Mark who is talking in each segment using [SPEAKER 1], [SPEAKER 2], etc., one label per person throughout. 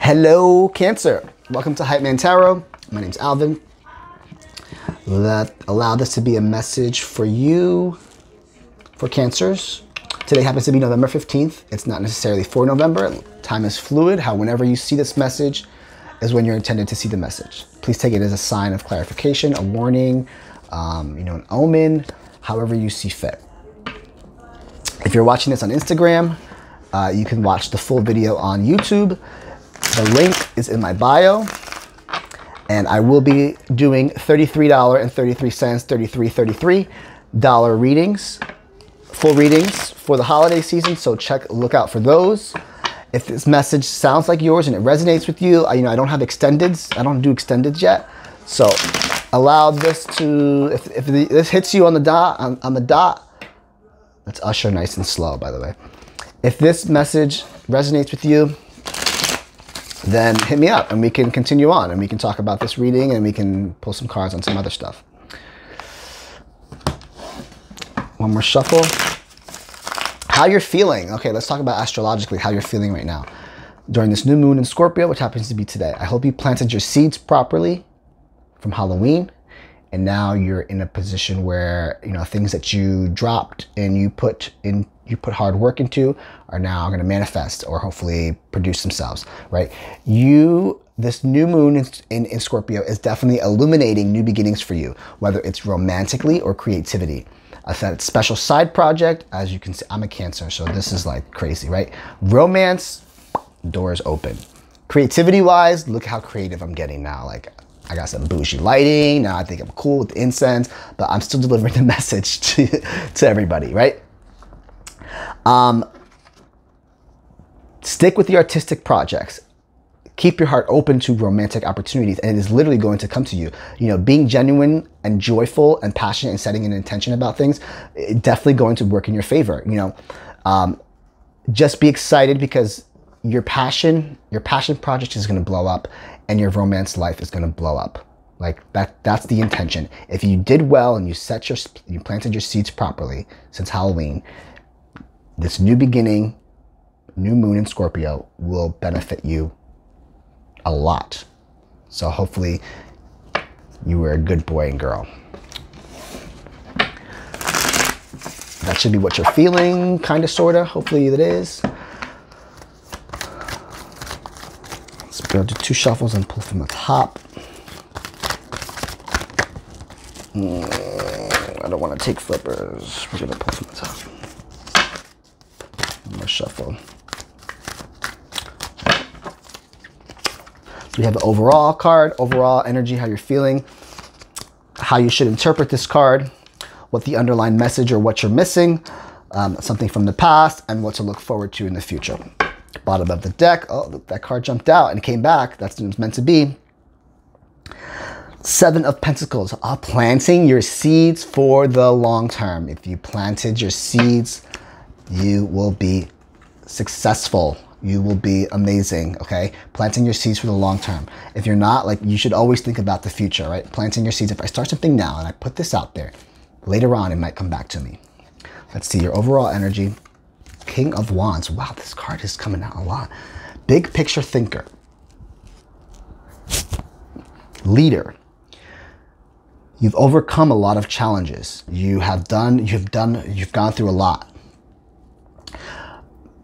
[SPEAKER 1] Hello, Cancer. Welcome to Hype Man Tarot. My name's Alvin. Allow this to be a message for you, for Cancers. Today happens to be November 15th. It's not necessarily for November. Time is fluid. How whenever you see this message is when you're intended to see the message. Please take it as a sign of clarification, a warning, an omen, however you see fit. If you're watching this on Instagram, you can watch the full video on YouTube. The link is in my bio, and I will be doing $33.33, $33 readings, full readings for the holiday season. So look out for those. If this message sounds like yours and it resonates with you, I don't have extendeds. I don't do extendeds yet. So allow this to, if this hits you on the dot, let's usher nice and slow, by the way. If this message resonates with you, then hit me up and we can continue on and we can talk about this reading and we can pull some cards on some other stuff. One more shuffle. How you're feeling. Okay, let's talk about astrologically how you're feeling right now. During this new moon in Scorpio, which happens to be today. I hope you planted your seeds properly from Halloween. And now you're in a position where, things that you dropped and you put hard work into are now going to manifest or hopefully produce themselves, right? This new moon in Scorpio is definitely illuminating new beginnings for you, whether it's romantically or creativity. I said special side project. As you can see, I'm a Cancer, so this is like crazy, right? Romance, doors open. Creativity wise, look how creative I'm getting now. Like, I got some bougie lighting. Now I think I'm cool with the incense, but I'm still delivering the message to everybody, right? Stick with the artistic projects. Keep your heart open to romantic opportunities, and it is literally going to come to you. Being genuine and joyful and passionate and setting an intention about things, definitely going to work in your favor. Just be excited because your passion project is going to blow up, and your romance life is going to blow up. Like that's the intention. If you did well and you planted your seeds properly since Halloween, this new beginning, new moon in Scorpio will benefit you a lot. So hopefully you were a good boy and girl. That should be what you're feeling, kind of, sort of. Hopefully it is. Let's go to 2 shuffles and pull from the top. I don't want to take flippers. We're going to pull from the top. One more shuffle. We have the overall card, overall energy, how you're feeling, how you should interpret this card, what the underlying message or what you're missing, something from the past, and what to look forward to in the future. Bottom of the deck, oh, that card jumped out and came back. That's what it's meant to be. 7 of Pentacles, planting your seeds for the long term. If you planted your seeds, you will be successful. You will be amazing, okay? Planting your seeds for the long term. If you're not, you should always think about the future, right? Planting your seeds. If I start something now and I put this out there, later on it might come back to me. Let's see your overall energy. King of Wands. Wow, this card is coming out a lot. Big picture thinker. Leader. You've overcome a lot of challenges. You've gone through a lot.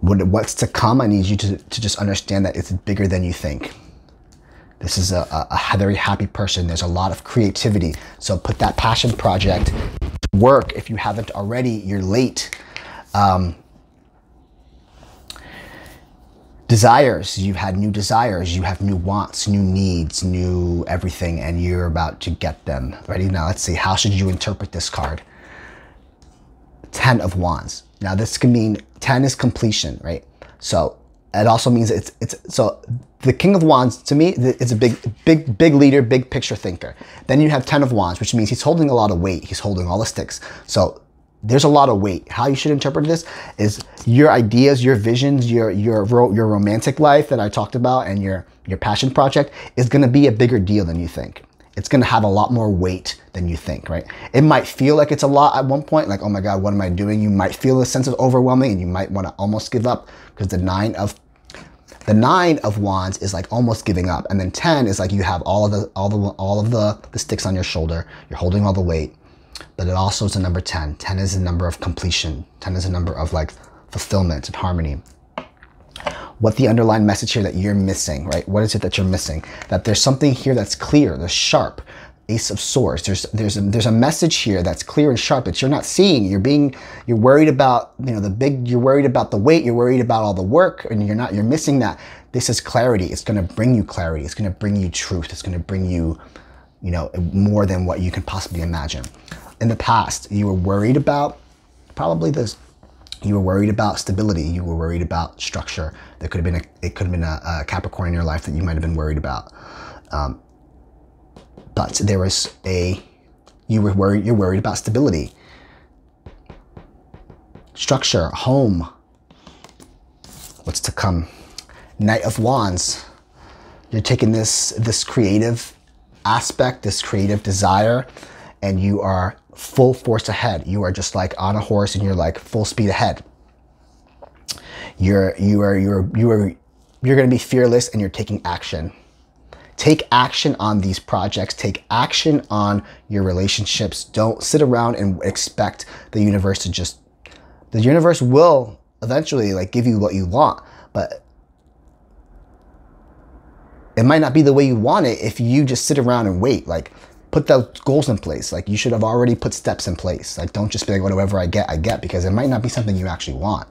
[SPEAKER 1] What's to come, I need you to just understand that it's bigger than you think. This is a very happy person. There's a lot of creativity. So put that passion project to work. If you haven't already, you're late. Desires. You've had new desires. You have new wants, new needs, new everything, and you're about to get them. Ready? Now let's see. How should you interpret this card? 10 of Wands. Now this can mean 10 is completion, right? So it also means so the King of Wands, to me, it's a big leader, big picture thinker. Then you have 10 of Wands, which means he's holding a lot of weight. He's holding all the sticks. So there's a lot of weight. How you should interpret this is your ideas, your visions, your romantic life that I talked about, and your passion project is going to be a bigger deal than you think. It's going to have a lot more weight than you think, right? It might feel like it's a lot at one point, like, oh my God, what am I doing? You might feel a sense of overwhelming and you might want to almost give up because the 9 of The 9 of Wands is like almost giving up, and then 10 is like you have all of the sticks on your shoulder. You're holding all the weight, but it also is a number 10. 10 is a number of completion. 10 is a number of like fulfillment and harmony. What the underlying message here that you're missing, right? What is it that you're missing? That there's something here that's clear, that's sharp. Ace of Swords. There's a message here that's clear and sharp that you're not seeing. You're worried about, you know, you're worried about the weight, you're worried about all the work, and you're missing that. This is clarity. It's going to bring you clarity. It's going to bring you truth. It's going to bring you, you know, more than what you can possibly imagine. In the past, you were worried about you were worried about stability. You were worried about structure. It could have been a Capricorn in your life that you might have been worried about. But there was you're worried about stability, structure, home. What's to come? Knight of Wands. You're taking this creative aspect, this creative desire, and you are full force ahead. You are just like on a horse and you're like full speed ahead. You're going to be fearless and you're taking action. Take action on these projects. Take action on your relationships. Don't sit around and expect the universe to just... The universe will eventually like give you what you want, but it might not be the way you want it if you just sit around and wait. Like, put those goals in place. Like, you should have already put steps in place. Like, don't just be like, whatever I get, because it might not be something you actually want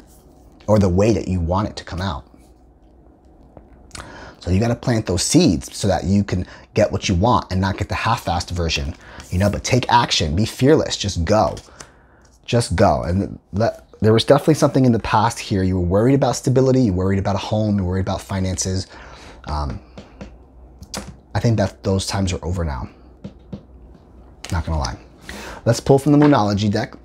[SPEAKER 1] or the way that you want it to come out. So you got to plant those seeds so that you can get what you want and not get the half-assed version, you know, but take action, be fearless, just go. Just go. And there was definitely something in the past here. You were worried about stability, you were worried about a home, you were worried about finances. I think that those times are over now. Not gonna lie. Let's pull from the Moonology deck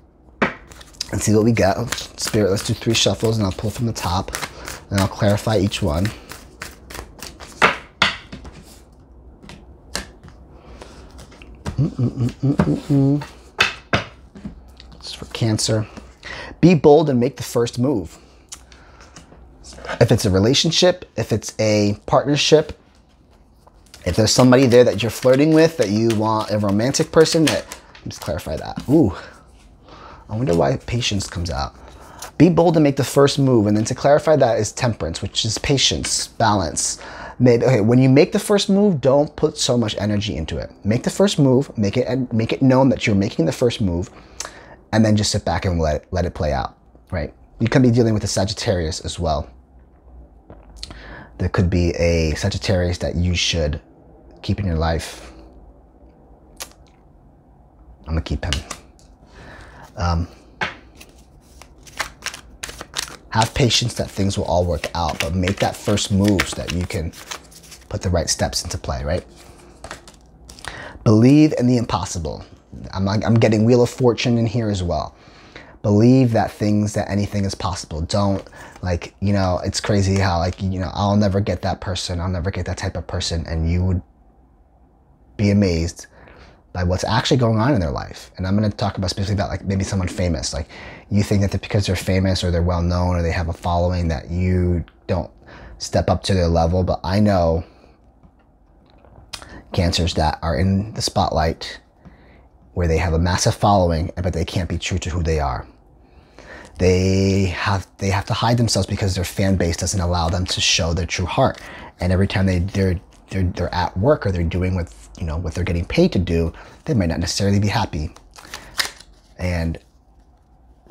[SPEAKER 1] and see what we get. Spirit, let's do 3 shuffles and I'll pull from the top and I'll clarify each one. It's for Cancer. Be bold and make the first move. If it's a relationship, if it's a partnership, if there's somebody there that you're flirting with, that you want a romantic person, let's clarify that. Ooh, I wonder why patience comes out. Be bold and make the first move. And then to clarify that is Temperance, which is patience, balance. Maybe, okay, when you make the first move, don't put so much energy into it. Make the first move, make it known that you're making the first move, and then just sit back and let it play out, right? You can be dealing with a Sagittarius as well. There could be a Sagittarius that you should keep in your life. I'm gonna keep him. Have patience that things will all work out, but make that first move so that you can put the right steps into play, right? Believe in the impossible. I'm getting Wheel of Fortune in here as well. Believe that anything is possible. Don't, like, you know, it's crazy how, like, you know, I'll never get that person. I'll never get that type of person. And you would be amazed by what's actually going on in their life. And I'm going to talk about specifically about, like, maybe someone famous. Like, you think that because they're famous or they're well known or they have a following that you don't step up to their level. But I know Cancers that are in the spotlight where they have a massive following, but they can't be true to who they are. They have to hide themselves because their fan base doesn't allow them to show their true heart. And every time they're at work or they're doing what they're getting paid to do, they might not necessarily be happy. And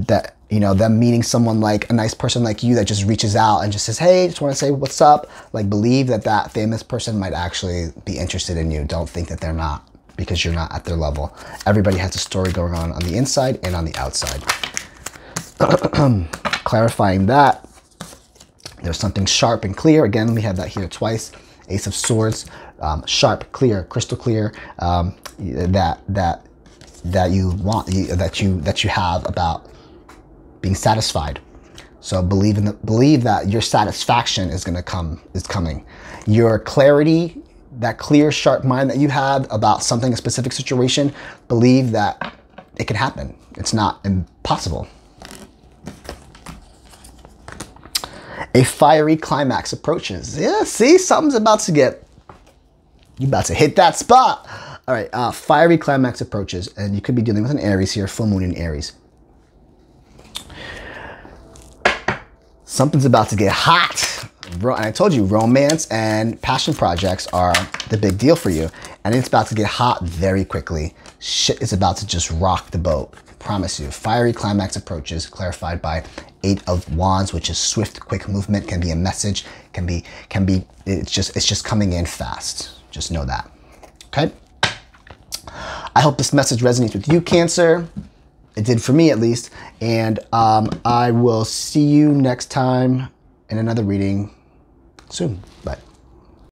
[SPEAKER 1] that, you know, them meeting someone like a nice person like you that just reaches out and just says, hey, just want to say what's up. Like, believe that famous person might actually be interested in you. Don't think that they're not, because you're not at their level. Everybody has a story going on the inside and on the outside. Clarifying that, there's something sharp and clear. Again, we have that here twice. Ace of Swords, sharp, clear, crystal clear, that you want, that you have about being satisfied. So believe that your satisfaction is coming. Your clarity, that clear, sharp mind that you have about something, a specific situation, believe that it can happen. It's not impossible. A fiery climax approaches. Yeah, see, something's about to get, you about to hit that spot. All right, fiery climax approaches, and you could be dealing with an Aries here, full moon in Aries. Something's about to get hot. And I told you, romance and passion projects are the big deal for you. And it's about to get hot very quickly. Shit is about to just rock the boat. I promise you. Fiery climax approaches, clarified by 8 of Wands, which is swift, quick movement, can be a message, it's just coming in fast. Just know that. Okay? I hope this message resonates with you, Cancer. It did for me, at least. And I will see you next time in another reading soon. Bye.